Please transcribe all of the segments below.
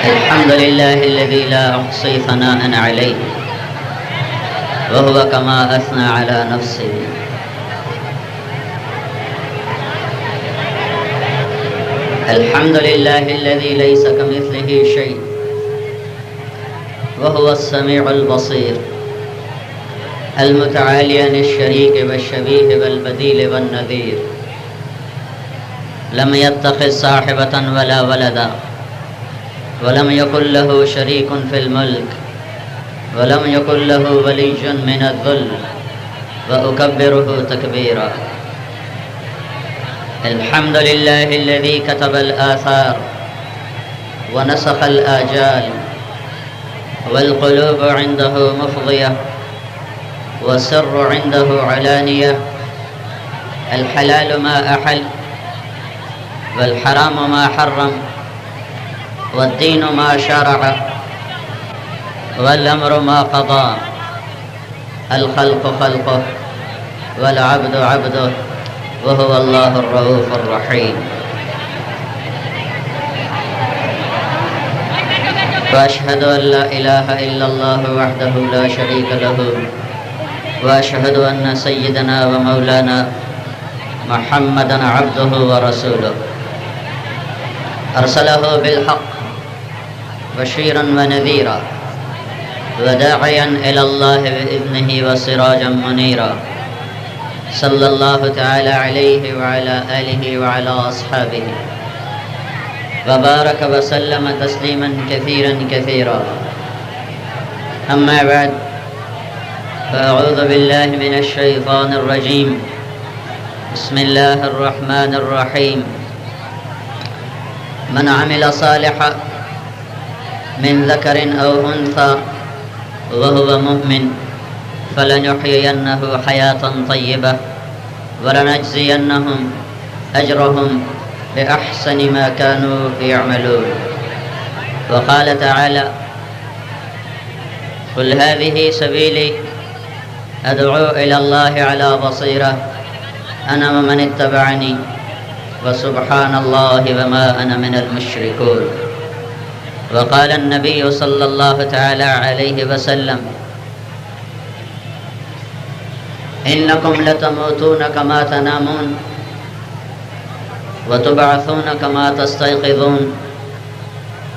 الحمد لله الذي لا أحصي ثناء عليه وهو كما أثنى على نفسه. الحمد لله الذي ليس كمثله شيء وهو السميع البصير المتعالي عن الشريك والشبيه والبديل والنذير. لم يتخذ صاحبة ولا ولدا ولم يكن له شريك في الملك ولم يكن له ولي من الذل وأكبره تكبيرا. الحمد لله الذي كتب الآثار ونسخ الآجال والقلوب عنده مفضية والسر عنده علانية. الحلال ما أحل والحرام ما حرم والدين ما شرع والأمر ما قضى. الخلق خلقه والعبد عبده وهو الله الرؤوف الرحيم. وأشهد أن لا إله إلا الله وحده لا شريك له وأشهد أن سيدنا ومولانا محمدا عبده ورسوله أرسله بالحق بشيرا ونذيرا وداعيا إلى الله بإذنه وسراجا منيرا. صلى الله تعالى عليه وعلى آله وعلى أصحابه وبارك وسلم تسليما كثيرا كثيرا. أما بعد فأعوذ بالله من الشيطان الرجيم. بسم الله الرحمن الرحيم. من عمل صالحا من ذكر أو أنثى وهو مؤمن فلنحيينه حياة طيبة ولنجزينهم أجرهم بأحسن ما كانوا يعملون. وقال تعالى: قل هذه سبيلي أدعو إلى الله على بصيرة أنا ومن اتبعني وسبحان الله وما أنا من المشركون. وقال النبي صلى الله تعالى عليه وسلم: إنكم لتموتون كما تنامون وتبعثون كما تستيقظون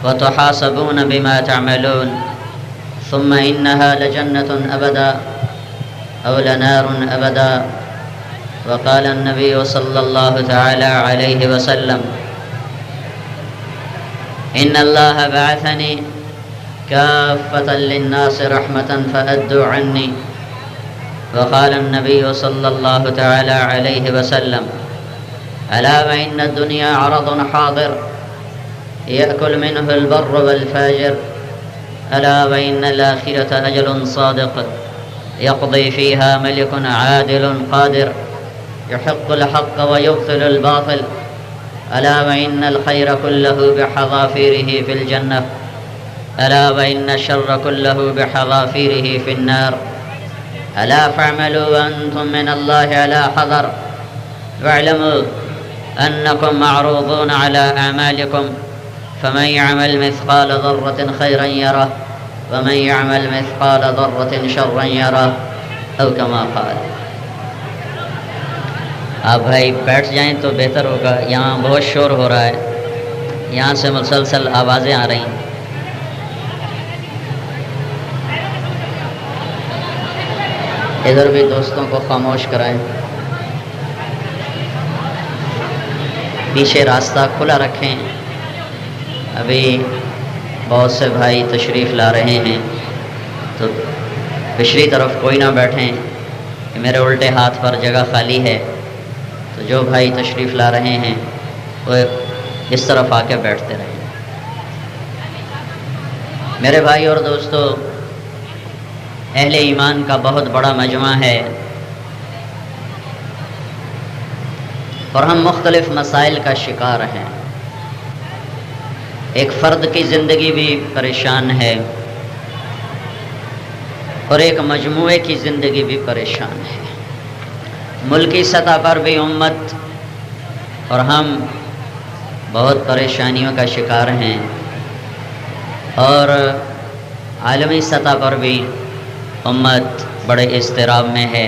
وتحاسبون بما تعملون ثم إنها لجنة أبدا أو لنار أبدا. وقال النبي صلى الله تعالى عليه وسلم: إن الله بعثني كافة للناس رحمة فأدوا عني. وقال النبي صلى الله تعالى عليه وسلم: ألا وإن الدنيا عرض حاضر يأكل منه البر والفاجر. ألا وإن الآخرة أجل صادق يقضي فيها ملك عادل قادر يحق الحق ويبطل الباطل. ألا وإن الخير كله بحظافيره في الجنة. ألا وإن الشر كله بحظافيره في النار. ألا فاعملوا وأنتم من الله على حذر واعلموا أنكم معروضون على أعمالكم فمن يعمل مثقال ذرة خيرا يره ومن يعمل مثقال ذرة شرا يره أو كما قال. آپ بھائی بیٹھ جائیں تو بہتر ہوگا، یہاں بہت شور ہو رہا ہے، یہاں سے مسلسل آوازیں آ رہی ہیں. ادھر بھی دوستوں کو خاموش کرائیں. پیچھے راستہ کھلا رکھیں. ابھی بہت سے بھائی تشریف لا رہے ہیں تو پچھلی طرف کوئی نہ بیٹھیں. میرے الٹے ہاتھ پر جگہ خالی ہے تو جو بھائی تشریف لا رہے ہیں وہ اس طرف آ کے بیٹھتے رہیں. میرے بھائی اور دوستو، اہل ایمان کا بہت بڑا مجمع ہے اور ہم مختلف مسائل کا شکار ہیں. ایک فرد کی زندگی بھی پریشان ہے اور ایک مجموعے کی زندگی بھی پریشان ہے. ملکی سطح پر بھی امت اور ہم بہت پریشانیوں کا شکار ہیں. اور عالمی سطح پر بھی امت بڑے اضطراب میں ہے۔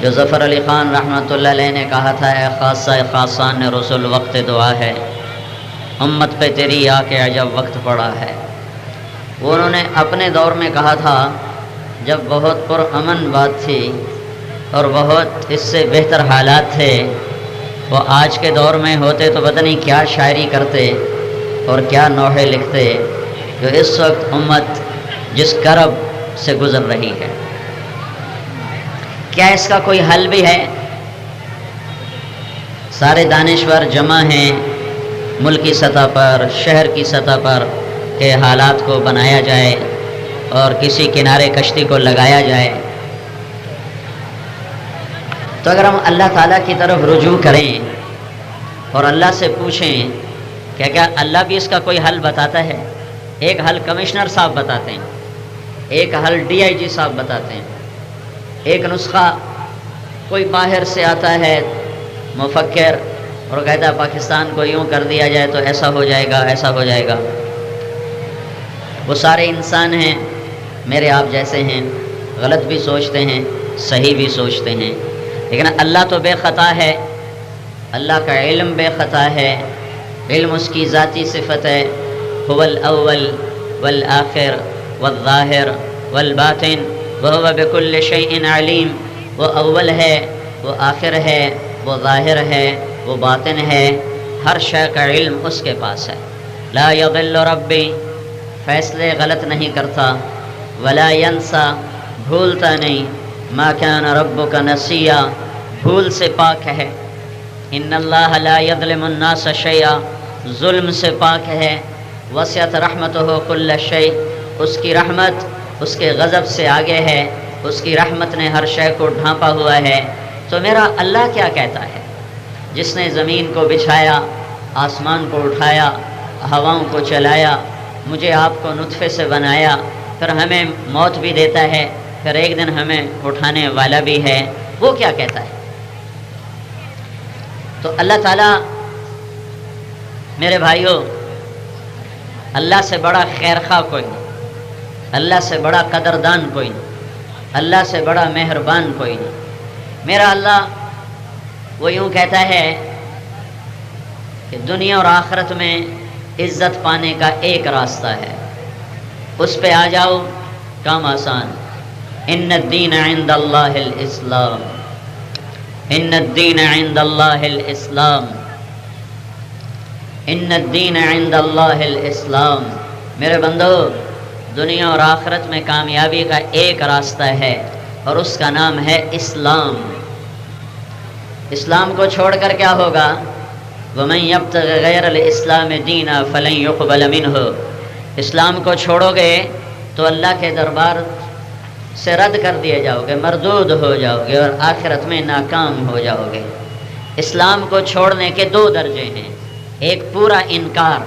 جو ظفر علی خان رحمۃ اللہ علیہ نے کہا تھا، اے خاصہ خاصان رسول وقت دعا ہے، امت پہ تیری آ کے عجب وقت پڑا ہے۔ وہ انہوں نے اپنے دور میں کہا تھا جب بہت پرامن بات تھی اور بہت اس سے بہتر حالات تھے۔ وہ آج کے دور میں ہوتے تو پتہ نہیں کیا شاعری کرتے اور کیا نوحے لکھتے جو اس وقت امت جس کرب سے گزر رہی ہے۔ کیا اس کا کوئی حل بھی ہے؟ سارے دانشور جمع ہیں ملکی سطح پر، شہر کی سطح پر، کہ حالات کو بنایا جائے اور کسی کنارے کشتی کو لگایا جائے۔ تو اگر ہم اللہ تعالیٰ کی طرف رجوع کریں اور اللہ سے پوچھیں کہ کیا اللہ بھی اس کا کوئی حل بتاتا ہے؟ ایک حل کمشنر صاحب بتاتے ہیں، ایک حل DIG صاحب بتاتے ہیں، ایک نسخہ کوئی باہر سے آتا ہے مفکر اور کہتا ہے پاکستان کو یوں کر دیا جائے تو ایسا ہو جائے گا، ایسا ہو جائے گا۔ وہ سارے انسان ہیں، میرے آپ جیسے ہیں، غلط بھی سوچتے ہیں، صحیح بھی سوچتے ہیں، لیکن اللہ تو بے خطا ہے، اللہ کا علم بے خطا ہے، علم اس کی ذاتی صفت ہے۔ هو الاول والآخر والظاہر والباطن وهو بكل شيء علیم۔ وہ اول ہے، وہ آخر ہے، وہ ظاہر ہے، وہ باطن ہے، ہر شے کا علم اس کے پاس ہے۔ لا یضل ربی، فیصلے غلط نہیں کرتا، ولا ینسا، بھولتا نہیں، ما کان ربک نسیا، بھول سے پاک ہے۔ ان اللہ لا یظلم الناس شیئا، ظلم سے پاک ہے۔ وسعت رحمتہ کل شیء، اس کی رحمت اس کے غضب سے آگے ہے، اس کی رحمت نے ہر شے کو ڈھانپا ہوا ہے۔ تو میرا اللہ کیا کہتا ہے، جس نے زمین کو بچھایا، آسمان کو اٹھایا، ہواؤں کو چلایا، مجھے آپ کو نطفے سے بنایا، پھر ہمیں موت بھی دیتا ہے، پھر ایک دن ہمیں اٹھانے والا بھی ہے، وہ کیا کہتا ہے؟ تو اللہ تعالیٰ، میرے بھائیوں، اللہ سے بڑا خیرخواہ کوئی نہیں، اللہ سے بڑا قدردان کوئی نہیں، اللہ سے بڑا مہربان کوئی نہیں۔ میرا اللہ وہ یوں کہتا ہے کہ دنیا اور آخرت میں عزت پانے کا ایک راستہ ہے، اس پہ آ جاؤ، کام آسان۔ ان الدین عند اللہ الاسلام، ان الدین عند اللہ الاسلام، ان الدین عند اللہ الاسلام۔ میرے بندو، دنیا اور آخرت میں کامیابی کا ایک راستہ ہے اور اس کا نام ہے اسلام۔ اسلام کو چھوڑ کر کیا ہوگا؟ وَمَن يَبْتَغِ غَيْرَ الْإِسْلَامِ دِينًا فَلَن يُقْبَلَ مِنْهُ، اسلام کو چھوڑو گے تو اللہ کے دربار سے رد کر دیے جاؤ گے، مردود ہو جاؤ گے اور آخرت میں ناکام ہو جاؤ گے۔ اسلام کو چھوڑنے کے دو درجے ہیں، ایک پورا انکار،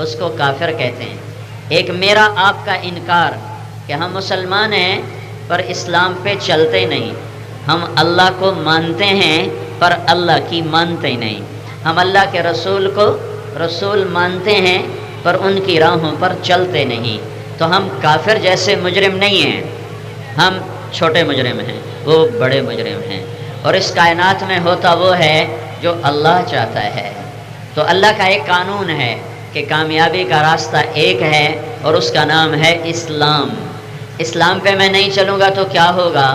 اس کو کافر کہتے ہیں، ایک میرا آپ کا انکار کہ ہم مسلمان ہیں پر اسلام پہ چلتے نہیں، ہم اللہ کو مانتے ہیں پر اللہ کی مانتے نہیں، ہم اللہ کے رسول کو رسول مانتے ہیں پر ان کی راہوں پر چلتے نہیں۔ تو ہم کافر جیسے مجرم نہیں ہیں، ہم چھوٹے مجرم ہیں، وہ بڑے مجرم ہیں، اور اس کائنات میں ہوتا وہ ہے جو اللہ چاہتا ہے۔ تو اللہ کا ایک قانون ہے کہ کامیابی کا راستہ ایک ہے اور اس کا نام ہے اسلام۔ اسلام پہ میں نہیں چلوں گا تو کیا ہوگا؟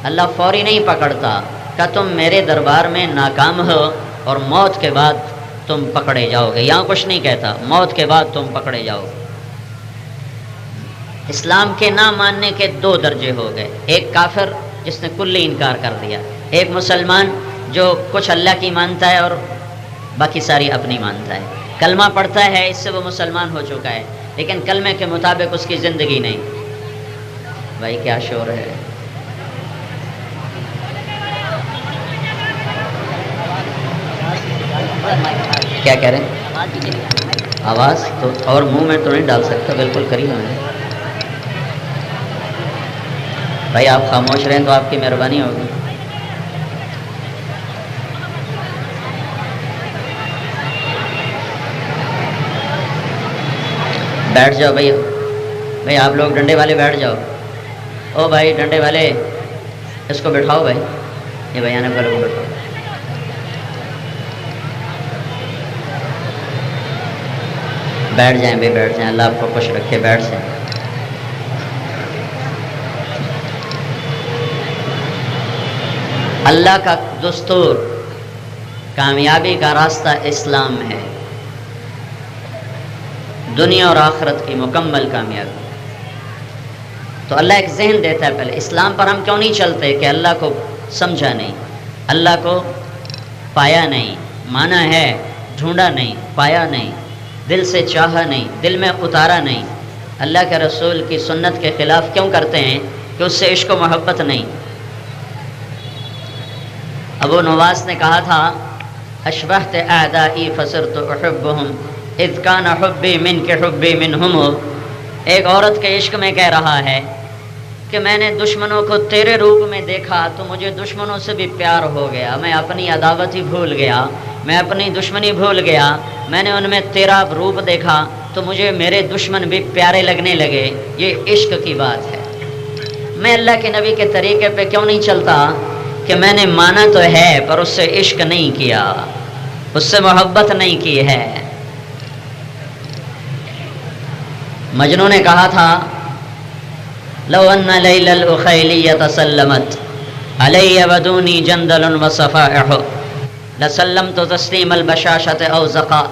اللہ فوری نہیں پکڑتا کہ تم میرے دربار میں ناکام ہو اور موت کے بعد تم پکڑے جاؤ گے، یہاں کچھ نہیں کہتا، موت کے بعد تم پکڑے جاؤ گے۔ اسلام کے نہ ماننے کے دو درجے ہو گئے، ایک کافر جس نے کلی انکار کر دیا، ایک مسلمان جو کچھ اللہ کی مانتا ہے اور باقی ساری اپنی مانتا ہے، کلمہ پڑھتا ہے، اس سے وہ مسلمان ہو چکا ہے، لیکن کلمے کے مطابق اس کی زندگی نہیں۔ بھائی کیا شور ہے؟ کیا کہہ رہے ہیں؟ آواز تو اور منہ میں تو نہیں ڈال سکتا، بالکل قریب ہے۔ بھائی آپ خاموش رہیں تو آپ کی مہربانی ہوگی۔ بیٹھ جاؤ بھائی، بھائی آپ لوگ ڈنڈے والے بیٹھ جاؤ، او بھائی ڈنڈے والے اس کو بٹھاؤ، بھائی یہ بھائی آنے والے کو بٹھاؤ۔ بیٹھ جائیں بھائی، بیٹھ جائیں، اللہ آپ کو خوش رکھے، بیٹھ جائیں۔ اللہ کا دستور، کامیابی کا راستہ اسلام ہے، دنیا اور آخرت کی مکمل کامیابی۔ تو اللہ ایک ذہن دیتا ہے پہلے، اسلام پر ہم کیوں نہیں چلتے؟ کہ اللہ کو سمجھا نہیں، اللہ کو پایا نہیں، مانا ہے ڈھونڈا نہیں، پایا نہیں، دل سے چاہا نہیں، دل میں اتارا نہیں، اللہ کے رسول کی سنت کے خلاف کیوں کرتے ہیں؟ کہ اس سے عشق و محبت نہیں۔ ابو نواس نے کہا تھا اشبہت اعدائی فصرت احبهم اذ کان حبی منک حبی منہم۔ ایک عورت کے عشق میں کہہ رہا ہے کہ میں نے دشمنوں کو تیرے روپ میں دیکھا تو مجھے دشمنوں سے بھی پیار ہو گیا، میں اپنی عداوت ہی بھول گیا، میں اپنی دشمنی بھول گیا، میں نے ان میں تیرا روپ دیکھا تو مجھے میرے دشمن بھی پیارے لگنے لگے۔ یہ عشق کی بات ہے۔ میں اللہ کے نبی کے طریقے پہ کیوں نہیں چلتا؟ کہ میں نے مانا تو ہے پر اس سے عشق نہیں کیا، اس سے محبت نہیں کی ہے۔ مجنوں نے کہا تھا لو ان لیل الاخیلیۃ سلمت علی ودونی جندل وصفائح لسلمت تسلیم البشاشۃ او زقا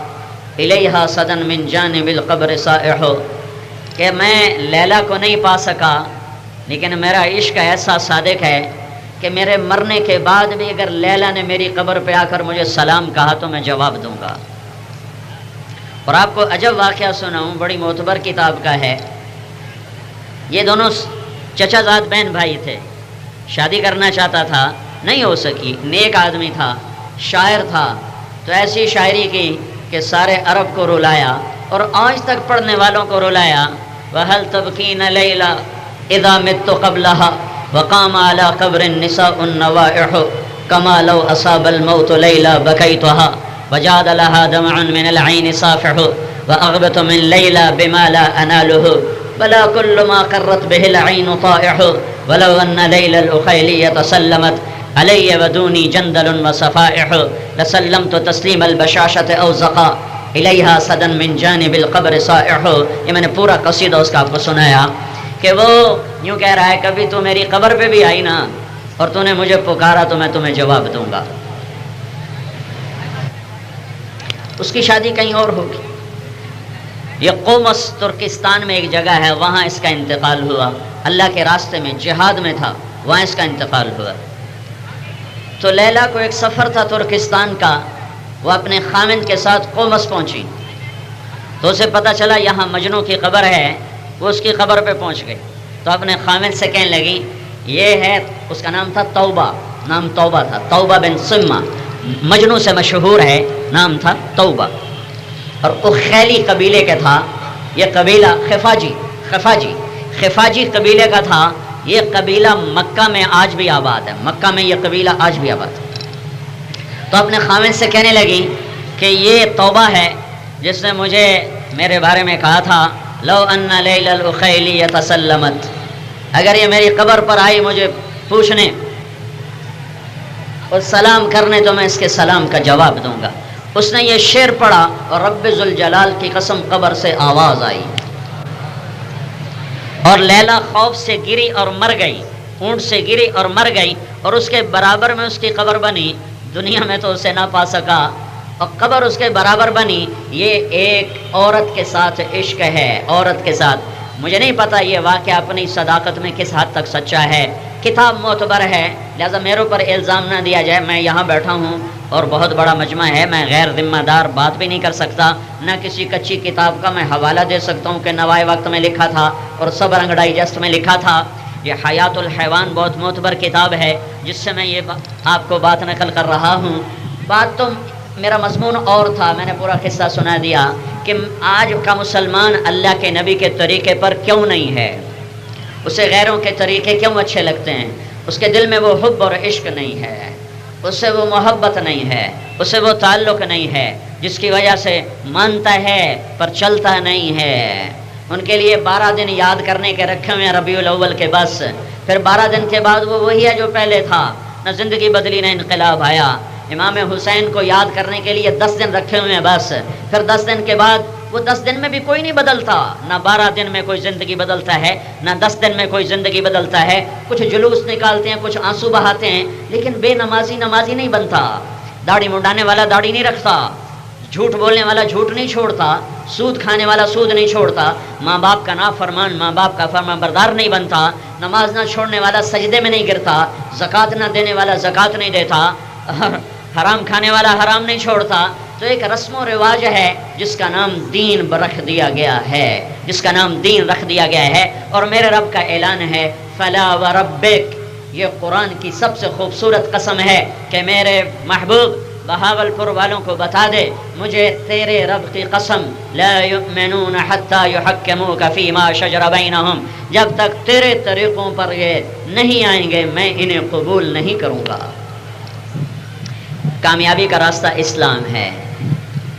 الیہا صدا من جانب القبر صائح۔ کہ میں لیلا کو نہیں پا سکا لیکن میرا عشق ایسا صادق ہے کہ میرے مرنے کے بعد بھی اگر لیلا نے میری قبر پہ آ کر مجھے سلام کہا تو میں جواب دوں گا۔ اور آپ کو عجب واقعہ سناؤں، بڑی معتبر کتاب کا ہے۔ یہ دونوں چچا زاد بہن بھائی تھے، شادی کرنا چاہتا تھا، نہیں ہو سکی، نیک آدمی تھا، شاعر تھا، تو ایسی شاعری کی کہ سارے عرب کو رلایا اور آج تک پڑھنے والوں کو رلایا۔ وَهَلْ تَبْكِينَ لَيْلَا اِذَا مِتُّ قَبْلَهَا وَقَامَ عَلَى قَبْرِ النِّسَاءُ النَّوَائِحُ كَمَا لَوْ أَصَابَ الْمَوْتُ لَيْلَا بَكَيْتُهَا وَجَادَ لَهَا دَمْعٌ مِنَ الْعَيْنِ صَافِحُ وَأَغْبَتُ مِنْ لَيْلَا بِمَا لَا أَنَالُهُ بَلَا كُلُّ مَا قَرَّتْ بِهِ الْعَيْنُ طَائِحُ وَلَوْ أَنَّ لَيْلَ الْأُخَيْلِيَّةَ سَلَّمَتْ عَلَيَّ وَدُونِي جَنْدَلٌ وَصَفَائِحُ لَسَلَّمْتُ تَسْلِيمَ الْبَشَاشَةِ أَوْ زَقَا إِلَيْهَا صَدًا مِنْ جَانِبِ الْقَبْرِ صَائِحُ۔ یہ میں نے پورا قصیدہ اس کا آپ کو سنایا کہ وہ یوں کہہ رہا ہے کبھی تو میری قبر پہ بھی آئی نا اور تو نے مجھے پکارا تو میں تمہیں جواب دوں گا۔ اس کی شادی کہیں اور ہوگی۔ یہ قومس ترکستان میں ایک جگہ ہے، وہاں اس کا انتقال ہوا، اللہ کے راستے میں جہاد میں تھا، وہاں اس کا انتقال ہوا۔ تو لیلا کو ایک سفر تھا ترکستان کا، وہ اپنے خاوند کے ساتھ قومس پہنچی تو اسے پتہ چلا یہاں مجنوں کی قبر ہے، وہ اس کی قبر پہ پہنچ گئی تو اپنے خاوند سے کہنے لگی، یہ ہے، اس کا نام تھا توبہ، نام توبہ تھا، توبہ بن سمہ، مجنوں سے مشہور ہے، نام تھا توبہ، اور اخیلی قبیلے کا تھا یہ قبیلہ، خفاجی قبیلے کا تھا۔ یہ قبیلہ مکہ میں آج بھی آباد ہے، مکہ میں یہ قبیلہ آج بھی آباد ہے۔ تو اپنے خاوند سے کہنے لگی کہ یہ توبہ ہے جس نے مجھے میرے بارے میں کہا تھا لو ان لیل الاخیلیۃ سلمت، اگر یہ میری قبر پر آئی مجھے پوچھنے اور سلام کرنے تو میں اس کے سلام کا جواب دوں گا۔ اس نے یہ شعر پڑھا اور رب ذوالجلال کی قسم قبر سے آواز آئی اور لیلا خوف سے گری اور مر گئی، اونٹ سے گری اور مر گئی، اور اس کے برابر میں اس کی قبر بنی، دنیا میں تو اسے نہ پا سکا اور قبر اس کے برابر بنی۔ یہ ایک عورت کے ساتھ عشق ہے، عورت کے ساتھ۔ مجھے نہیں پتا یہ واقعہ اپنی صداقت میں کس حد تک سچا ہے، کتاب معتبر ہے، لہذا میرے اوپر الزام نہ دیا جائے۔ میں یہاں بیٹھا ہوں اور بہت بڑا مجمع ہے، میں غیر ذمہ دار بات بھی نہیں کر سکتا، نہ کسی کچی کتاب کا میں حوالہ دے سکتا ہوں کہ نوائے وقت میں لکھا تھا اور صبر رنگ ڈائجسٹ میں لکھا تھا۔ یہ حیات الحیوان بہت معتبر کتاب ہے جس سے میں یہ آپ کو بات نقل کر رہا ہوں۔ بات تو میرا مضمون اور تھا، میں نے پورا قصہ سنا دیا کہ آج کا مسلمان اللہ کے نبی کے طریقے پر کیوں نہیں ہے، اسے غیروں کے طریقے کیوں اچھے لگتے ہیں، اس کے دل میں وہ حب اور عشق نہیں ہے، اس سے وہ محبت نہیں ہے، اس سے وہ تعلق نہیں ہے، جس کی وجہ سے مانتا ہے پر چلتا نہیں ہے۔ ان کے لیے 12 دن یاد کرنے کے رکھے ہوئے ہیں ربیع الاول کے، بس پھر 12 دن کے بعد وہ وہی ہے جو پہلے تھا، نہ زندگی بدلی نہ انقلاب آیا۔ امام حسین کو یاد کرنے کے لیے 10 دن رکھے ہوئے ہیں بس، پھر 10 دن کے بعد وہ 10 دن میں بھی کوئی نہیں بدلتا، نہ 12 دن میں کوئی زندگی بدلتا ہے، نہ 10 دن میں کوئی زندگی بدلتا ہے۔ کچھ جلوس نکالتے ہیں، کچھ آنسو بہاتے ہیں، لیکن بے نمازی نمازی نہیں بنتا، داڑھی منڈانے والا داڑھی نہیں رکھتا، جھوٹ بولنے والا جھوٹ نہیں چھوڑتا، سود کھانے والا سود نہیں چھوڑتا، ماں باپ کا نافرمان ماں باپ کا فرمان بردار نہیں بنتا، نماز نہ چھوڑنے والا سجدے میں نہیں گرتا، زکوٰۃ نہ دینے والا زکوٰۃ نہیں دیتا، حرام کھانے والا حرام نہیں چھوڑتا۔ تو ایک رسم و رواج ہے جس کا نام دین رکھ دیا گیا ہے، جس کا نام دین رکھ دیا گیا ہے۔ اور میرے رب کا اعلان ہے فلا وربک، یہ قرآن کی سب سے خوبصورت قسم ہے کہ میرے محبوب بہاول پور والوں کو بتا دے، مجھے تیرے رب کی قسم، لا یؤمنون حتی یحکموک فیما شجر بینہم، جب تک تیرے طریقوں پر یہ نہیں آئیں گے میں انہیں قبول نہیں کروں گا۔ کامیابی کا راستہ اسلام ہے،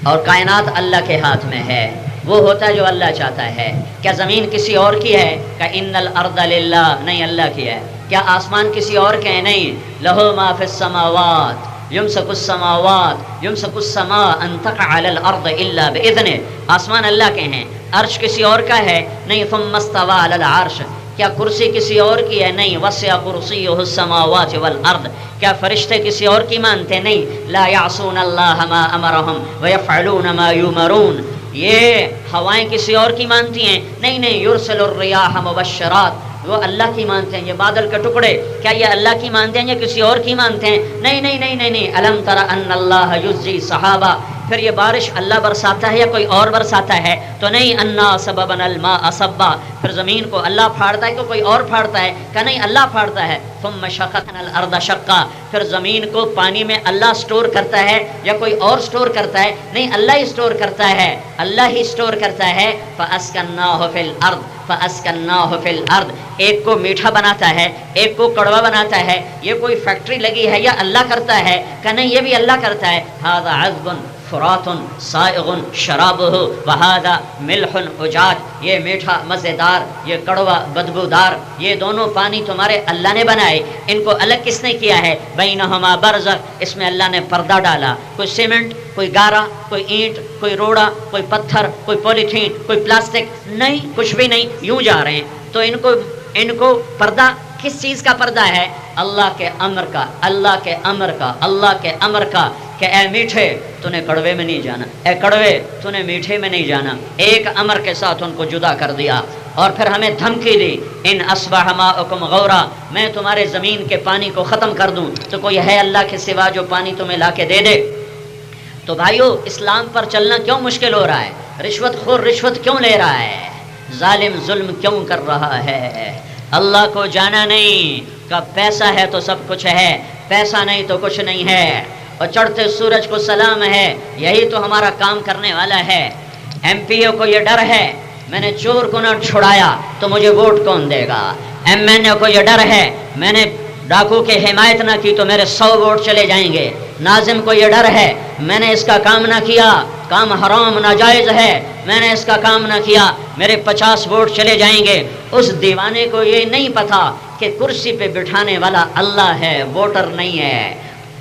اور کائنات اللہ کے ہاتھ میں ہے، وہ ہوتا ہے جو اللہ چاہتا ہے۔ کیا زمین کسی اور کی ہے؟ کہ ان الارض للہ، نہیں اللہ کی ہے۔ کیا آسمان کسی اور کے ہیں؟ نہیں، لہ ما فی السماوات یمسک السماوات یمسک السماء ان تقع علی الارض الا باذنہ، آسمان اللہ کے ہیں۔ عرش کسی اور کا ہے؟ نہیں، ثم استوى علی العرش۔ کیا کرسی کسی اور کی ہے؟ نہیں، وسع کرسیہ السماوات والارض۔ کیا فرشتے کسی اور کی مانتے؟ نہیں، لا یعصون اللہ ما امرہم ویفعلون ما یؤمرون۔ یہ ہوائیں کسی اور کی مانتی ہیں؟ نہیں نہیں، یرسل الریاح مبشرات، وہ اللہ کی مانتے ہیں۔ یہ بادل کے ٹکڑے کیا یہ اللہ کی مانتے ہیں یا کسی اور کی مانتے ہیں؟ نہیں نہیں نہیں نہیں نہیں، الم تر ان اللہ یزجی سحابہ، پھر یہ بارش اللہ برساتا ہے یا کوئی اور برساتا ہے؟ تو نہیں، انا سببنا الماء صبا، پھر زمین کو اللہ پھاڑتا ہے کہ کوئی اور پھاڑتا ہے؟ کہ نہیں، اللہ پھاڑتا ہے۔ ثم شققنا الارض شقا، پھر زمین کو پانی میں اللہ سٹور کرتا ہے یا کوئی اور سٹور کرتا ہے؟ نہیں، اللہ ہی سٹور کرتا ہے، اللہ ہی سٹور کرتا ہے۔ فاسکناہ فی الارض فاسکناہ فی الارض، ایک کو میٹھا بناتا ہے ایک کو کڑوا بناتا ہے، یہ کوئی فیکٹری لگی ہے یا اللہ کرتا ہے؟ کہ نہیں، یہ بھی اللہ کرتا ہے۔ ھذا عذب فرات سائغ شرابہ وہذا ملح اجاج، یہ میٹھا مزیدار، یہ کڑوا بدبودار، یہ دونوں پانی تمہارے اللہ نے بنائے، ان کو الگ کس نے کیا ہے؟ بینہما برزخ، اس میں اللہ نے پردہ ڈالا، کوئی سیمنٹ، کوئی گارا، کوئی اینٹ، کوئی روڑا، کوئی پتھر، کوئی پولیتھین، کوئی پلاسٹک، نہیں، کچھ بھی نہیں، یوں جا رہے ہیں۔ تو ان کو پردہ کس چیز کا پردہ ہے؟ اللہ کے امر کا، اللہ کے امر کا، اللہ کے امر کا، کہ اے میٹھے تو نے کڑوے میں نہیں جانا، اے کڑوے تو نے میٹھے میں نہیں جانا۔ ایک امر کے ساتھ ان کو جدا کر دیا، اور پھر ہمیں دھمکی دی، ان اصبح ماؤکم غورا، میں تمہارے زمین کے پانی کو ختم کر دوں تو کوئی ہے اللہ کے سوا جو پانی تمہیں لا کے دے دے؟ تو بھائیو، اسلام پر چلنا کیوں مشکل ہو رہا ہے؟ رشوت خور رشوت کیوں لے رہا ہے؟ ظالم ظلم کیوں کر رہا ہے؟ اللہ کو جانا نہیں کہ پیسہ ہے تو سب کچھ ہے، پیسہ نہیں تو کچھ نہیں ہے، اور چڑھتے سورج کو سلام ہے، یہی تو ہمارا کام کرنے والا ہے۔ ایم پی او کو یہ ڈر ہے میں نے چور کو نہ چھڑایا تو مجھے ووٹ کون دے گا، ایم این اے کو یہ ڈر ہے میں نے ڈاکو کی حمایت نہ کی تو میرے 100 ووٹ چلے جائیں گے، ناظم کو یہ ڈر ہے میں نے اس کا کام نہ کیا، کام حرام ناجائز ہے، میں نے اس کا کام نہ کیا، میرے 50 ووٹ چلے جائیں گے۔ اس دیوانے کو یہ نہیں پتا کہ کرسی پہ بٹھانے والا اللہ ہے، ووٹر نہیں ہے،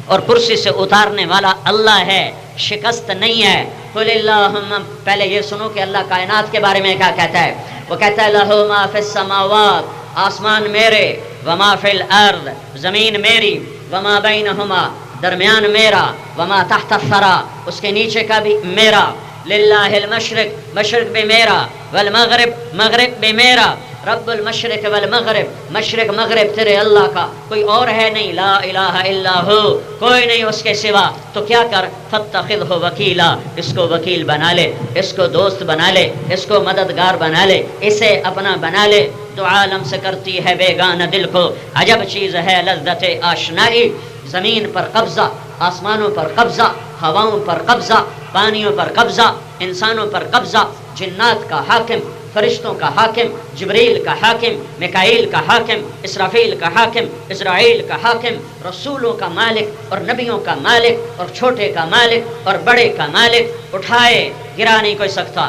اور کرسی سے اتارنے والا اللہ ہے، شکست نہیں ہے۔ قل اللہم، پہلے یہ سنو کہ اللہ کائنات کے بارے میں کیا کہتا ہے۔ وہ کہتا ہے لہ ما فی السماوات، آسمان میرے، وما فی الارض، زمین میری، وما بینہما، درمیان میرا، وما تحت الثری، اس کے نیچے کا بھی میرا، للہ المشرق، مشرق بھی میرا، والمغرب، مغرب بھی میرا، رب المشرق والمغرب، مشرق مغرب تیرے اللہ کا، کوئی اور ہے نہیں، لا الہ الا ہو، کوئی نہیں اس کے سوا۔ تو کیا کر، فاتخذہ وکیلا، اس کو وکیل بنا لے، اس کو دوست بنا لے، اس کو مددگار بنا لے، اسے اپنا بنا لے۔ تو عالم سے کرتی ہے بیگانہ دل کو، عجب چیز ہے لذت آشنائی، زمین پر قبضہ، آسمانوں پر قبضہ، ہواؤں پر قبضہ، پانیوں پر قبضہ، انسانوں پر قبضہ، جنات کا حاکم، فرشتوں کا حاکم، جبریل کا حاکم، میکائیل کا حاکم، اسرافیل کا حاکم، اسرائیل کا حاکم، رسولوں کا مالک اور نبیوں کا مالک اور چھوٹے کا مالک اور بڑے کا مالک، اٹھائے گرا نہیں کوئی سکتا،